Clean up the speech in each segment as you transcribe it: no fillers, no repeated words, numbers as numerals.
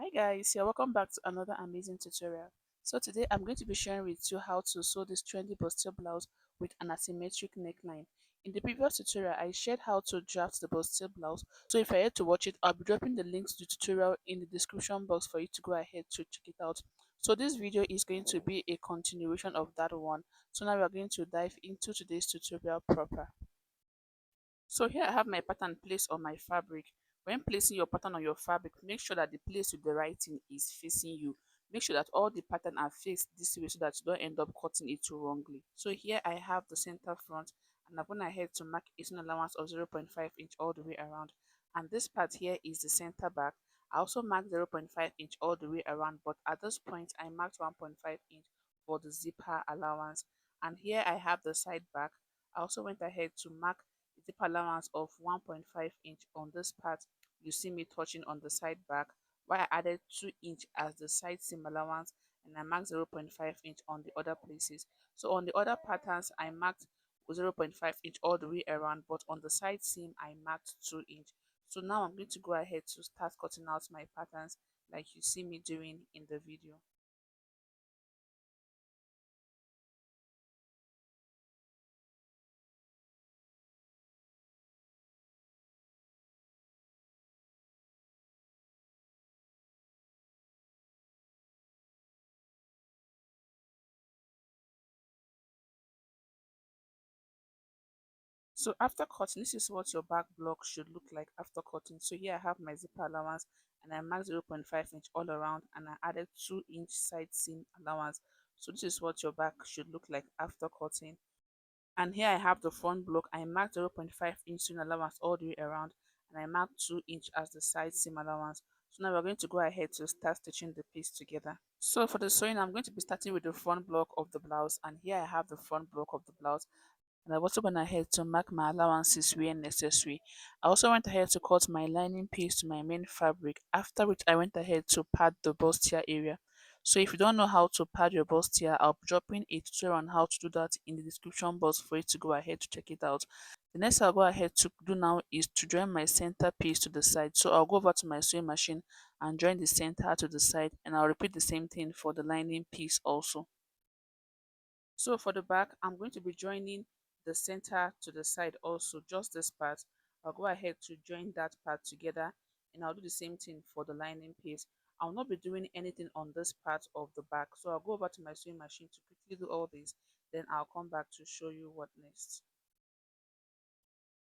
Hi guys, you're welcome back to another amazing tutorial. So today I'm going to be sharing with you how to sew this trendy bustier blouse with an asymmetric neckline. In the previous tutorial, I shared how to draft the bustier blouse. So if you're yet to watch it, I'll be dropping the links to the tutorial in the description box for you to go ahead to check it out. So this video is going to be a continuation of that one. So now we're going to dive into today's tutorial proper. So here I have my pattern placed on my fabric. When placing your pattern on your fabric, make sure that the place with the writing is facing you. Make sure that all the pattern are faced this way so that you don't end up cutting it too wrongly. So here I have the center front and I've gone ahead to mark a seam allowance of 0.5 inch all the way around. And this part here is the center back. I also marked 0.5 inch all the way around, but at this point I marked 1.5 inch for the zipper allowance. And here I have the side back. I also went ahead to mark zip allowance of 1.5 inch on this part. You see me touching on the side back, while I added 2 inch as the side seam allowance, and I marked 0.5 inch on the other places. So on the other patterns I marked 0.5 inch all the way around, but on the side seam I marked 2 inch. So now I'm going to go ahead to start cutting out my patterns like you see me doing in the video. So after cutting, this is what your back block should look like after cutting. So here I have my zipper allowance and I marked 0.5 inch all around and I added 2 inch side seam allowance. So this is what your back should look like after cutting. And here I have the front block. I marked 0.5 inch seam allowance all the way around and I marked 2 inch as the side seam allowance. So now we're going to go ahead to start stitching the piece together. So for the sewing, I'm going to be starting with the front block of the blouse, and here I have the front block of the blouse, and I've also gone ahead to mark my allowances where necessary. I also went ahead to cut my lining piece to my main fabric, after which I went ahead to pad the bustier area. So if you don't know how to pad your bustier, I'll be dropping a tutorial on how to do that in the description box for you to go ahead to check it out. The next I'll go ahead to do now is to join my center piece to the side. So I'll go over to my sewing machine and join the center to the side, and I'll repeat the same thing for the lining piece also. So for the back, I'm going to be joining the center to the side also, just this part. I'll go ahead to join that part together, and I'll do the same thing for the lining piece. I'll not be doing anything on this part of the back. So I'll go over to my sewing machine to quickly do all this. Then I'll come back to show you what next.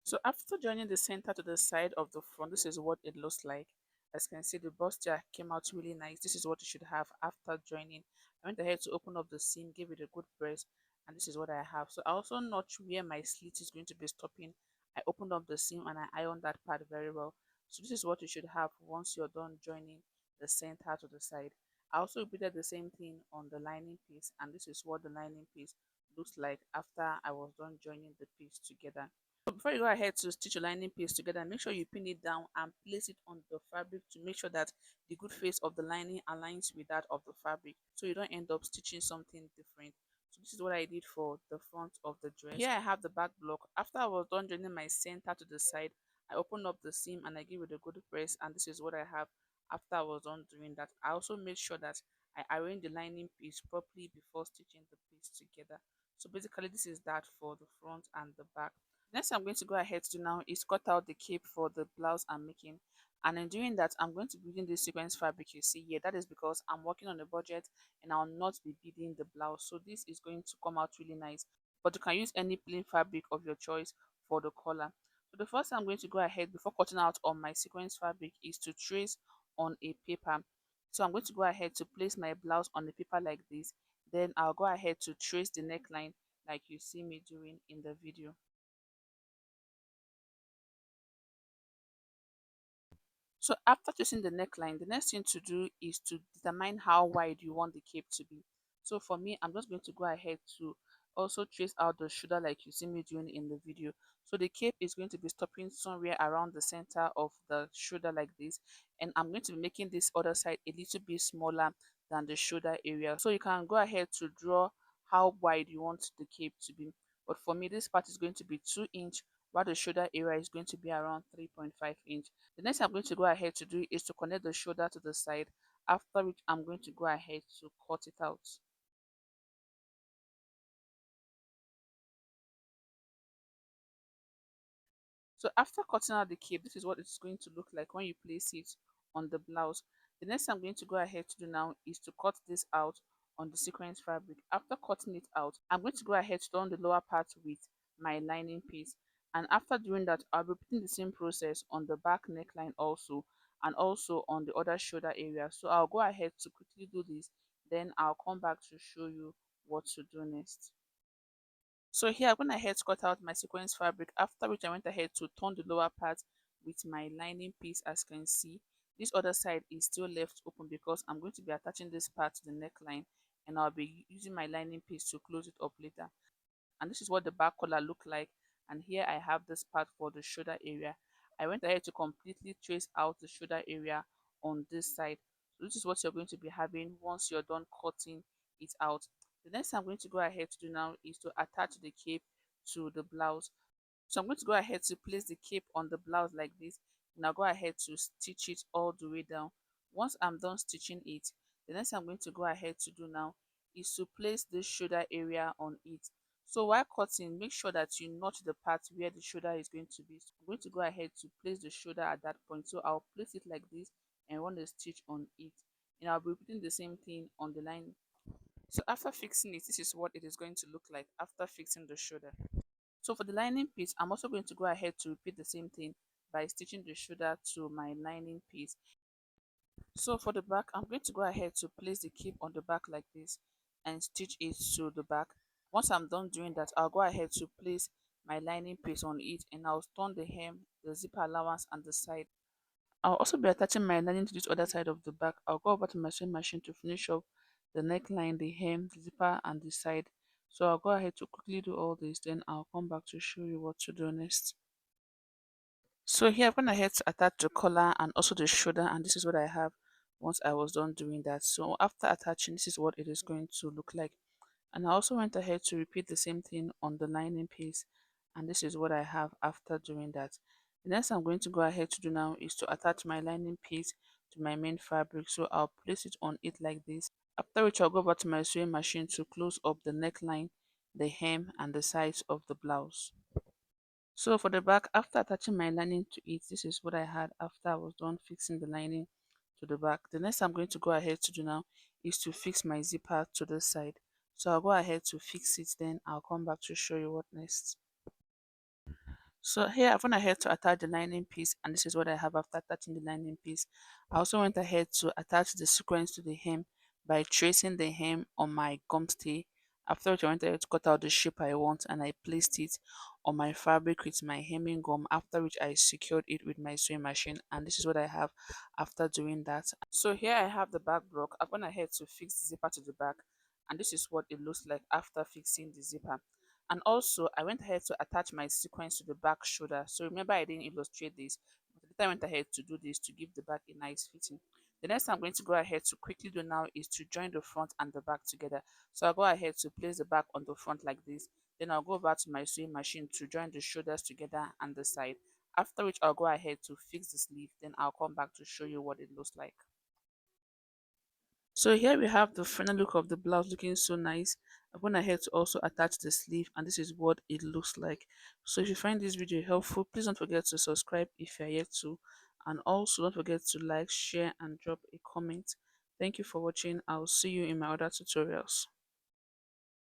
So after joining the center to the side of the front, this is what it looks like. As you can see, the bustier came out really nice. This is what you should have after joining. I went ahead to open up the seam, give it a good press, and this is what I have. So I also notch where my slit is going to be stopping. I opened up the seam and I ironed that part very well. So this is what you should have once you're done joining the center to the side. I also repeated the same thing on the lining piece, and this is what the lining piece looks like after I was done joining the piece together. So before you go ahead to stitch your lining piece together, make sure you pin it down and place it on the fabric to make sure that the good face of the lining aligns with that of the fabric, so you don't end up stitching something different. So this is what I did for the front of the dress. Here I have the back block. After I was done joining my center to the side, I opened up the seam and I give it a good press, and this is what I have after I was done doing that. I also made sure that I arranged the lining piece properly before stitching the piece together. So basically this is that for the front and the back. Next I'm going to go ahead to do now is cut out the cape for the blouse I'm making, and in doing that I'm going to be using this sequence fabric you see here. That is because I'm working on a budget and I'll not be beading the blouse, so this is going to come out really nice, but you can use any plain fabric of your choice for the collar. So the first thing I'm going to go ahead before cutting out on my sequence fabric is to trace on a paper. So I'm going to go ahead to place my blouse on the paper like this, then I'll go ahead to trace the neckline like you see me doing in the video. So after tracing the neckline, the next thing to do is to determine how wide you want the cape to be. So for me, I'm just going to go ahead to also trace out the shoulder like you see me doing in the video. So the cape is going to be stopping somewhere around the center of the shoulder like this. And I'm going to be making this other side a little bit smaller than the shoulder area. So you can go ahead to draw how wide you want the cape to be. But for me, this part is going to be 2 inch, while the shoulder area is going to be around 3.5 inch. The next I'm going to go ahead to do is to connect the shoulder to the side, after which I'm going to go ahead to cut it out. So after cutting out the cape, this is what it's going to look like when you place it on the blouse. The next I'm going to go ahead to do now is to cut this out on the sequence fabric. After cutting it out, I'm going to go ahead to turn the lower part with my lining piece. And after doing that, I'll be repeating the same process on the back neckline also, and also on the other shoulder area. So I'll go ahead to quickly do this, then I'll come back to show you what to do next. So here I went ahead to cut out my sequence fabric, after which I went ahead to turn the lower part with my lining piece. As you can see, this other side is still left open because I'm going to be attaching this part to the neckline, and I'll be using my lining piece to close it up later. And this is what the back collar look like. And here I have this part for the shoulder area. I went ahead to completely trace out the shoulder area on this side. So this is what you're going to be having once you're done cutting it out. The next thing I'm going to go ahead to do now is to attach the cape to the blouse. So I'm going to go ahead to place the cape on the blouse like this. Now go ahead to stitch it all the way down. Once I'm done stitching it, the next thing I'm going to go ahead to do now is to place the shoulder area on it. So while cutting, make sure that you notch the part where the shoulder is going to be. So I'm going to go ahead to place the shoulder at that point. So I'll place it like this and run the stitch on it. And I'll be repeating the same thing on the line. So after fixing it, this is what it is going to look like after fixing the shoulder. So for the lining piece, I'm also going to go ahead to repeat the same thing by stitching the shoulder to my lining piece. So for the back, I'm going to go ahead to place the cape on the back like this and stitch it to the back. Once I'm done doing that, I'll go ahead to place my lining piece on it, and I'll turn the hem, the zipper allowance, and the side. I'll also be attaching my lining to this other side of the back. I'll go over to my sewing machine to finish up the neckline, the hem, the zipper, and the side. So I'll go ahead to quickly do all this, then I'll come back to show you what to do next. So here I'm going ahead to attach the collar and also the shoulder, and this is what I have once I was done doing that. So after attaching, this is what it is going to look like. And I also went ahead to repeat the same thing on the lining piece, and this is what I have after doing that. The next I'm going to go ahead to do now is to attach my lining piece to my main fabric. So I'll place it on it like this, after which I'll go over to my sewing machine to close up the neckline, the hem, and the sides of the blouse. So for the back, after attaching my lining to it, this is what I had after I was done fixing the lining to the back. The next I'm going to go ahead to do now is to fix my zipper to the side. So I'll go ahead to fix it, then I'll come back to show you what next. So here I've gone ahead to attach the lining piece, and this is what I have after attaching the lining piece. I also went ahead to attach the sequence to the hem by tracing the hem on my gum stay. After which I went ahead to cut out the shape I want, and I placed it on my fabric with my hemming gum, after which I secured it with my sewing machine, and this is what I have after doing that. So here I have the back block. I've gone ahead to fix the zipper to the back, and this is what it looks like after fixing the zipper. And also I went ahead to attach my sequence to the back shoulder. So remember, I didn't illustrate this, but I went ahead to do this to give the back a nice fitting. The next I'm going to go ahead to quickly do now is to join the front and the back together. So I'll go ahead to place the back on the front like this. Then I'll go over to my sewing machine to join the shoulders together and the side. After which I'll go ahead to fix the sleeve. Then I'll come back to show you what it looks like. So here we have the final look of the blouse, looking so nice. I'm going ahead to also attach the sleeve, and this is what it looks like. So if you find this video helpful, please don't forget to subscribe if you're yet to, and also don't forget to like, share, and drop a comment. Thank you for watching. I'll see you in my other tutorials.